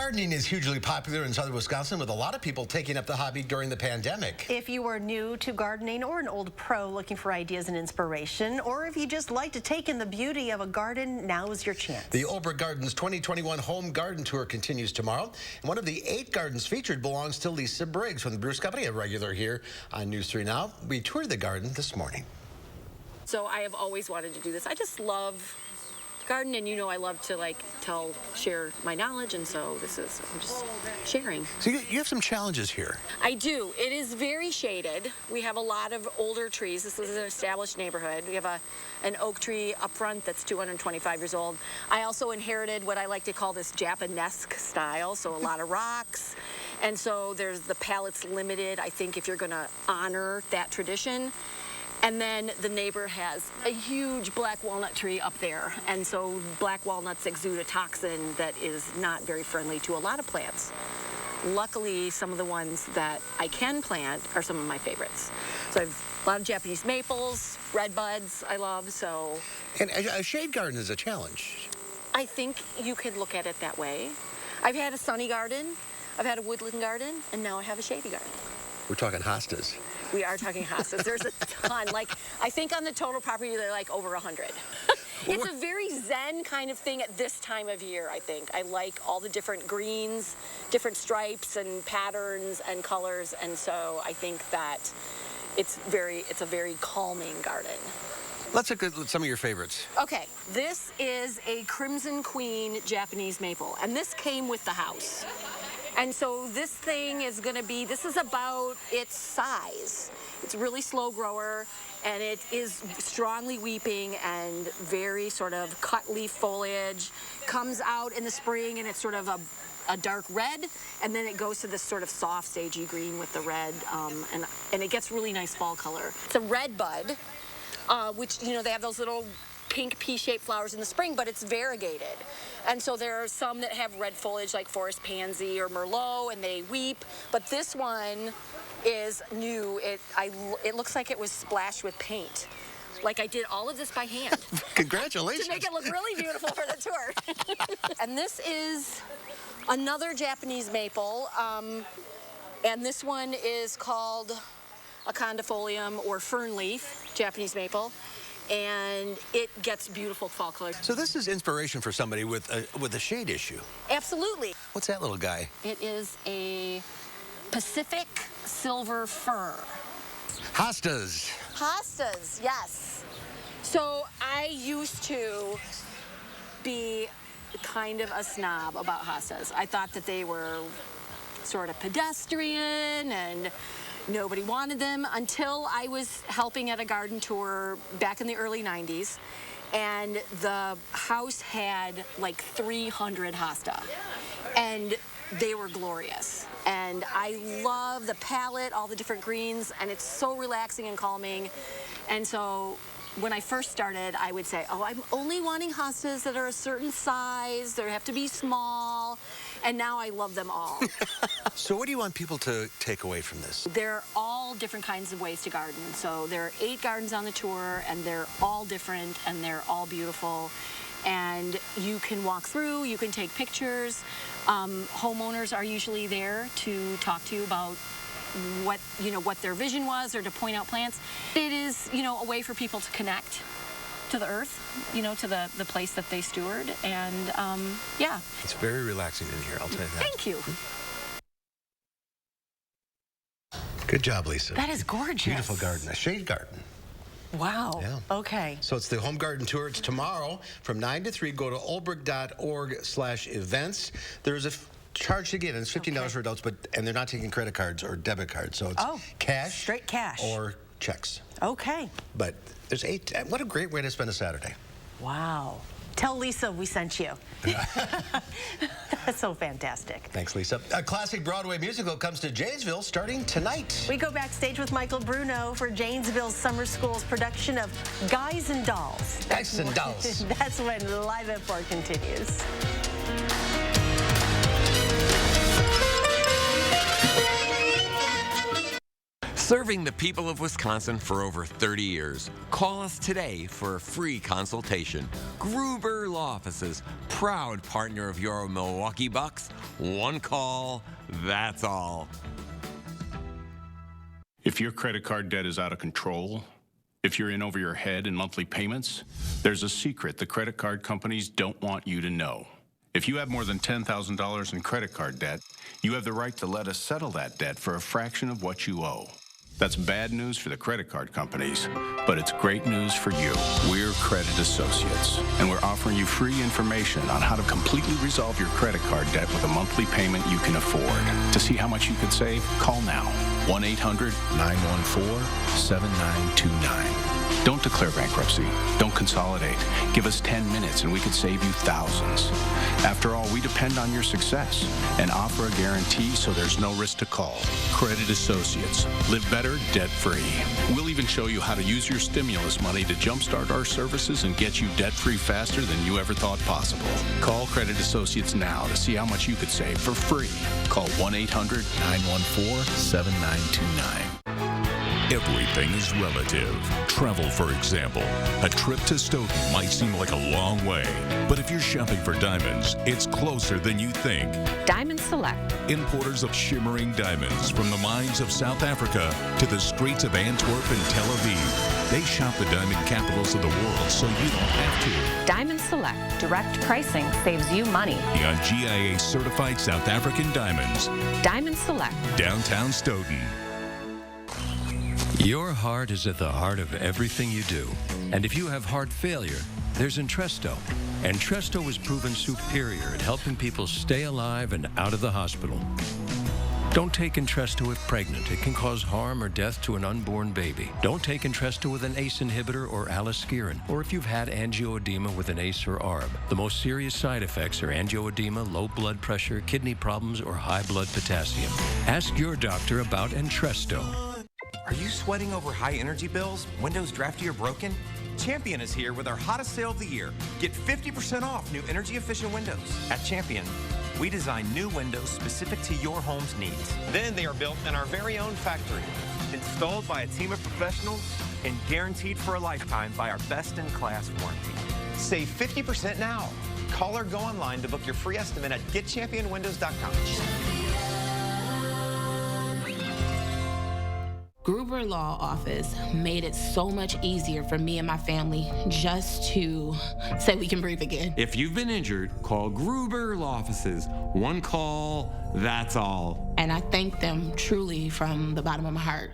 Gardening is hugely popular in southern Wisconsin, with a lot of people taking up the hobby during the pandemic. If you are new to gardening or an old pro looking for ideas and inspiration, or if you just like to take in the beauty of a garden, now is your chance. The Olbrich Gardens 2021 Home Garden Tour continues tomorrow. And one of the 8 gardens featured belongs to Lisa Briggs from the Bruce Company, a regular here on News 3 Now. We toured the garden this morning. So I have always wanted to do this. I just love garden, and I love to share my knowledge, and so I'm just sharing. So you have some challenges here. I do. It is very shaded. We have a lot of older trees. This is an established neighborhood. We have an oak tree up front that's 225 years old. I also inherited what I like to call this Japanesque style, so a lot of rocks. And so the palette's limited, I think, if you're going to honor that tradition. And then the neighbor has a huge black walnut tree up there. And so black walnuts exude a toxin that is not very friendly to a lot of plants. Luckily, some of the ones that I can plant are some of my favorites. So I have a lot of Japanese maples, red buds I love, so. And a shade garden is a challenge. I think you could look at it that way. I've had a sunny garden, I've had a woodland garden, and now I have a shady garden. We're talking hostas. We are talking hostas. There's a ton. I think on the total property, they're over 100. It's a very zen kind of thing at this time of year, I think. I like all the different greens, different stripes and patterns and colors, and so I think that it's a very calming garden. Let's look at some of your favorites. Okay, this is a Crimson Queen Japanese maple, and this came with the house. And so this thing is going to be, this is about its size. It's a really slow grower, and it is strongly weeping and very sort of cut leaf foliage. Comes out in the spring, and it's sort of a dark red, and then it goes to this sort of soft, sagey green with the red, and it gets really nice fall color. It's a red bud, which, they have those little pink pea-shaped flowers in the spring, but it's variegated. And so there are some that have red foliage like forest pansy or merlot, and they weep, but this one is new. It looks like it was splashed with paint. Like I did all of this by hand. Congratulations. To make it look really beautiful for the tour. And this is another Japanese maple, and this one is called a condifolium or fern leaf Japanese maple. And it gets beautiful fall color. So this is inspiration for somebody with a shade issue. Absolutely. What's that little guy? It is a Pacific silver fir. Hostas. Hostas, yes. So I used to be kind of a snob about hostas. I thought that they were sort of pedestrian and nobody wanted them until I was helping at a garden tour back in the early 90s, and the house had 300 hosta, and they were glorious. And I love the palette, all the different greens, and it's so relaxing and calming. And so when I first started, I would say, I'm only wanting hostas that are a certain size, they have to be small, and now I love them all. So what do you want people to take away from this? There are all different kinds of ways to garden. So there are 8 gardens on the tour, and they're all different, and they're all beautiful. And you can walk through, you can take pictures. Homeowners are usually there to talk to you about what their vision was, or to point out plants. It is, a way for people to connect to the earth, to the place that they steward, and yeah. It's very relaxing in here, I'll tell you that. Thank you. Good job, Lisa. That is gorgeous. Beautiful garden, a shade garden. Wow. Yeah. Okay. So it's the Home Garden Tour. It's tomorrow from 9 to 3. Go to olbrich.org/events. There's a charge to get in. It's $15 for adults, and they're not taking credit cards or debit cards. So it's cash. Straight cash. Or checks. Okay. But there's 8. What a great way to spend a Saturday. Wow. Tell Lisa we sent you. That's so fantastic. Thanks, Lisa. A classic Broadway musical comes to Janesville starting tonight. We go backstage with Michael Bruno for Janesville's Summer School's production of Guys and Dolls. Guys and Dolls. That's when Live at 4 continues. Serving the people of Wisconsin for over 30 years. Call us today for a free consultation. Gruber Law Offices, proud partner of your Milwaukee Bucks. One call, that's all. If your credit card debt is out of control, if you're in over your head in monthly payments, there's a secret the credit card companies don't want you to know. If you have more than $10,000 in credit card debt, you have the right to let us settle that debt for a fraction of what you owe. That's bad news for the credit card companies, but it's great news for you. We're Credit Associates, and we're offering you free information on how to completely resolve your credit card debt with a monthly payment you can afford. To see how much you could save, call now. 1-800-914-7929. Don't declare bankruptcy. Don't consolidate. Give us 10 minutes and we could save you thousands. After all, we depend on your success and offer a guarantee so there's no risk to call. Credit Associates. Live better, debt-free. We'll even show you how to use your stimulus money to jumpstart our services and get you debt-free faster than you ever thought possible. Call Credit Associates now to see how much you could save for free. Call 1-800-914-7929. Everything is relative. Travel, for example. A trip to Stoughton might seem like a long way, but if you're shopping for diamonds, it's closer than you think. Diamond Select. Importers of shimmering diamonds from the mines of South Africa to the streets of Antwerp and Tel Aviv. They shop the diamond capitals of the world so you don't have to. Diamond Select. Direct pricing saves you money. On GIA certified South African diamonds. Diamond Select. Downtown Stoughton. Your heart is at the heart of everything you do. And if you have heart failure, there's Entresto. Entresto is proven superior at helping people stay alive and out of the hospital. Don't take Entresto if pregnant. It can cause harm or death to an unborn baby. Don't take Entresto with an ACE inhibitor or aliskiren, or if you've had angioedema with an ACE or ARB. The most serious side effects are angioedema, low blood pressure, kidney problems, or high blood potassium. Ask your doctor about Entresto. Are you sweating over high energy bills? Windows drafty or broken? Champion is here with our hottest sale of the year. Get 50% off new energy efficient windows. At Champion, we design new windows specific to your home's needs. Then they are built in our very own factory, installed by a team of professionals, and guaranteed for a lifetime by our best-in-class warranty. Save 50% now. Call or go online to book your free estimate at getchampionwindows.com. Gruber Law Office made it so much easier for me and my family just to say we can breathe again. If you've been injured, call Gruber Law Offices. One call, that's all. And I thank them truly from the bottom of my heart.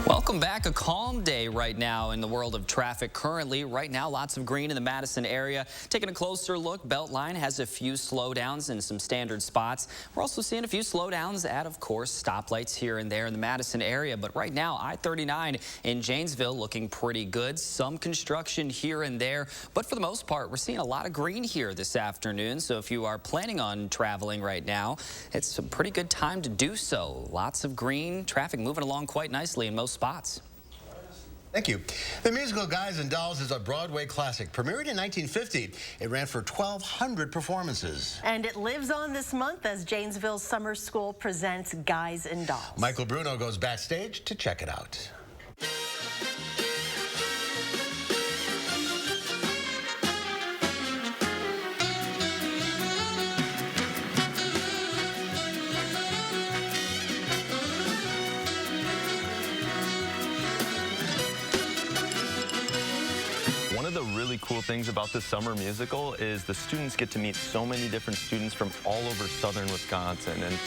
Welcome back. A calm day right now in the world of traffic. Currently, right now, lots of green in the Madison area. Taking a closer look, Beltline has a few slowdowns in some standard spots. We're also seeing a few slowdowns at, of course, stoplights here and there in the Madison area. But right now, I-39 in Janesville looking pretty good. Some construction here and there. But for the most part, we're seeing a lot of green here this afternoon. So if you are planning on traveling right now, it's a pretty good time to do so. Lots of green traffic moving along quite nicely in most spots. Thank you. The musical Guys and Dolls is a Broadway classic. Premiered in 1950, it ran for 1,200 performances. And it lives on this month as Janesville Summer School presents Guys and Dolls. Michael Bruno goes backstage to check it out. One of the really cool things about this summer musical is the students get to meet so many different students from all over southern Wisconsin. And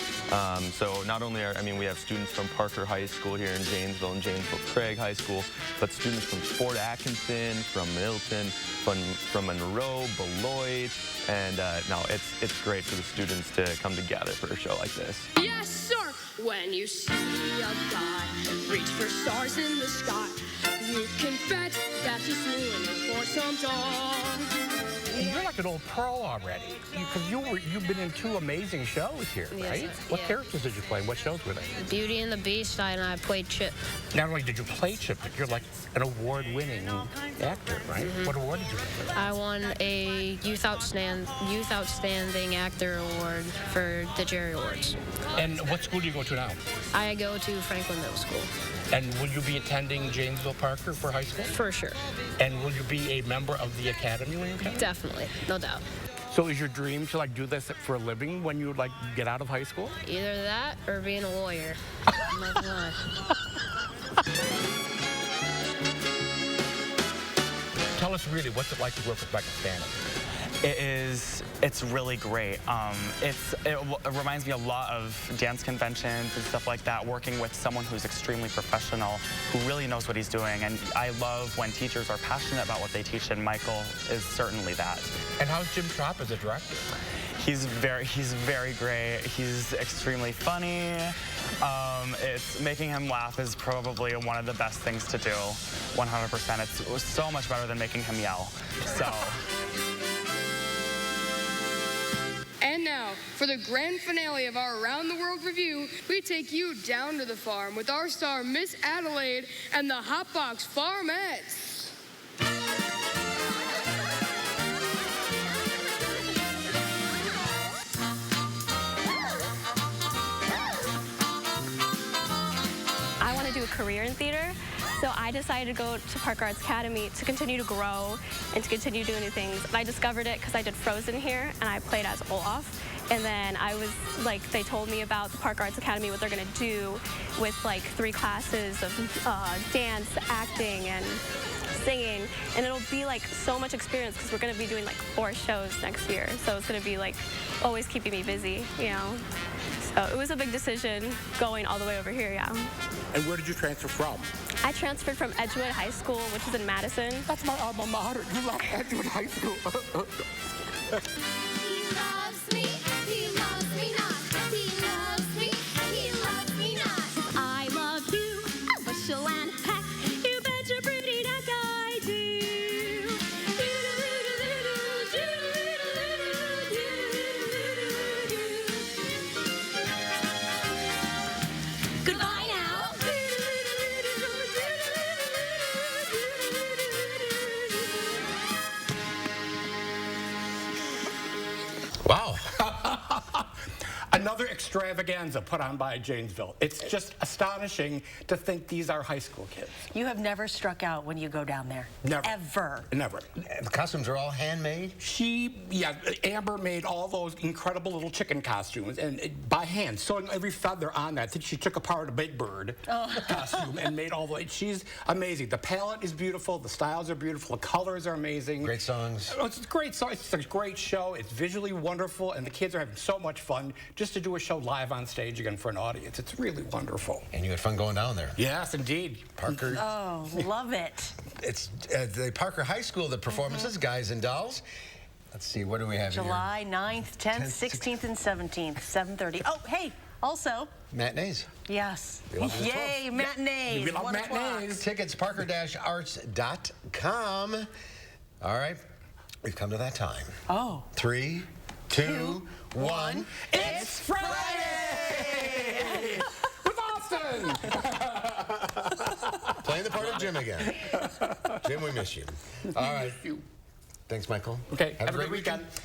so not only we have students from Parker High School here in Janesville and Janesville Craig High School, but students from Fort Atkinson, from Milton, from Monroe, Beloit, and no, it's great for the students to come together for a show like this. Yes, sir. When you see a guy reach for stars in the sky, you can bet that he's moving for some dog. You're like an old pro already. Because you've been in 2 amazing shows here, right? Yes, What yeah. characters did you play? What shows were they? Beauty and the Beast, and I played Chip. Not only did you play Chip, but you're like an award-winning actor, right? What award did you win? I won a Youth Outstanding Actor Award for the Jerry Awards. And what school do you go to now? I go to Franklin Middle School. And will you be attending Janesville Parker for high school? For sure. And will you be a member of the academy when you come? Definitely, no doubt. So is your dream to like do this for a living when you like get out of high school? Either that or being a lawyer. Not gonna lie. Tell us really, what's it like to work with Becca Stanton? It's really great. It reminds me a lot of dance conventions and stuff like that, working with someone who's extremely professional, who really knows what he's doing. And I love when teachers are passionate about what they teach, and Michael is certainly that. And how's Jim Trop as a director? He's very great. He's extremely funny. It's making him laugh is probably one of the best things to do, 100%. It's so much better than making him yell. So. And now, for the grand finale of our Around the World review, we take you down to the farm with our star Miss Adelaide and the Hotbox Farmettes. I want to do a career in theater, so I decided to go to Park Arts Academy to continue to grow and to continue doing new things. And I discovered it because I did Frozen here, and I played as Olaf. And then I was like, they told me about the Park Arts Academy, what they're going to do with like 3 classes of dance, acting, and singing. And it'll be like so much experience because we're going to be doing like 4 shows next year. So it's going to be like always keeping me busy, you know. So it was a big decision going all the way over here, yeah. And where did you transfer from? I transferred from Edgewood High School, which is in Madison. That's my alma mater. You love Edgewood High School. He loves me not. He loves me, he loves me not. I love you, a bushel and a peck. You bet your pretty neck I do. Goodbye now. Wow. Another extravaganza put on by Janesville. It's just astonishing to think these are high school kids. You have never struck out when you go down there. Never. Ever. Never. The costumes are all handmade? Amber made all those incredible little chicken costumes and by hand, sewing every feather on that. She took apart a Big Bird costume and made all the. She's amazing. The palette is beautiful. The styles are beautiful. The colors are amazing. Great songs. Oh, it's a great song. It's a great show. It's visually wonderful, and the kids are having so much fun just to do a show live on stage again for an audience. It's really wonderful. And you had fun going down there. Yes, indeed. Parker. Oh, love it. It's the Parker High School, the performances, Guys and Dolls. Let's see, what do we have July 9th, 10th, 16th, and 17th, 7:30. Oh, hey, also. Matinees. Yes. 11 to 12. Yay, matinees. We love 1 o'clock. matinees. Tickets, parker-arts.com. All right, we've come to that time. Oh. 3, 2, 1. It's Friday! With Austin! Playing the part of Jim again. Jim, we miss you. All right. Thanks, Michael. Okay, Have a great good weekend. weekend.